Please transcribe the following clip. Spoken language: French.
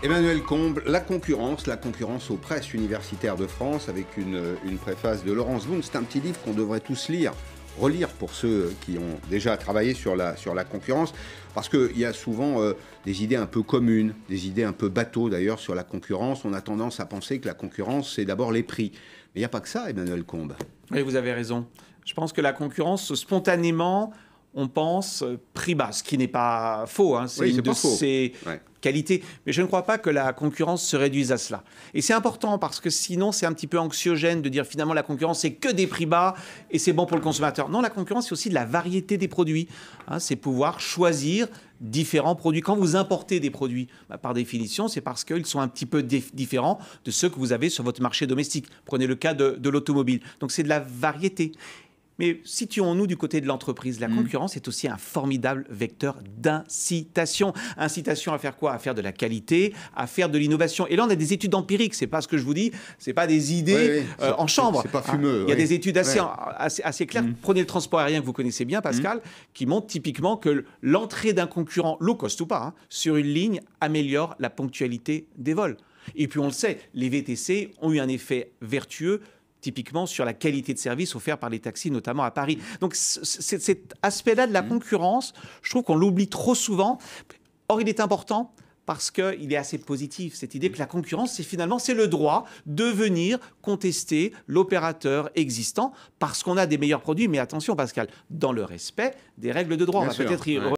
Emmanuel Combe, la concurrence aux presses universitaires de France, avec une préface de Laurence Boone. C'est un petit livre qu'on devrait tous lire, relire pour ceux qui ont déjà travaillé sur la concurrence, parce qu'il y a souvent des idées un peu communes, des idées un peu bateaux d'ailleurs sur la concurrence. On a tendance à penser que la concurrence, c'est d'abord les prix. Mais il n'y a pas que ça, Emmanuel Combe. Oui, vous avez raison. Je pense que la concurrence, spontanément, on pense prix bas, ce qui n'est pas faux. Hein. Oui, c'est pas faux. C'est qualité. Mais je ne crois pas que la concurrence se réduise à cela. Et c'est important parce que sinon, c'est un petit peu anxiogène de dire finalement la concurrence, c'est que des prix bas et c'est bon pour le consommateur. Non, la concurrence, c'est aussi de la variété des produits. Hein, c'est pouvoir choisir différents produits. Quand vous importez des produits, par définition, c'est parce qu'ils sont un petit peu différents de ceux que vous avez sur votre marché domestique. Prenez le cas de l'automobile. Donc, c'est de la variété. Mais situons-nous du côté de l'entreprise. La concurrence est aussi un formidable vecteur d'incitation. Incitation à faire quoi? À faire de la qualité, à faire de l'innovation. Et là, on a des études empiriques. C'est pas ce que je vous dis, c'est pas des idées en chambre. C'est pas fumeux. Il y a des études assez claires. Prenez le transport aérien que vous connaissez bien, Pascal, qui montrent typiquement que l'entrée d'un concurrent, low cost ou pas, sur une ligne améliore la ponctualité des vols. Et puis on le sait, les VTC ont eu un effet vertueux typiquement sur la qualité de service offert par les taxis, notamment à Paris. Donc cet aspect-là de la concurrence, je trouve qu'on l'oublie trop souvent. Or, il est important parce qu'il est assez positif, cette idée que la concurrence, c'est le droit de venir contester l'opérateur existant parce qu'on a des meilleurs produits. Mais attention, Pascal, dans le respect des règles de droit. On va peut-être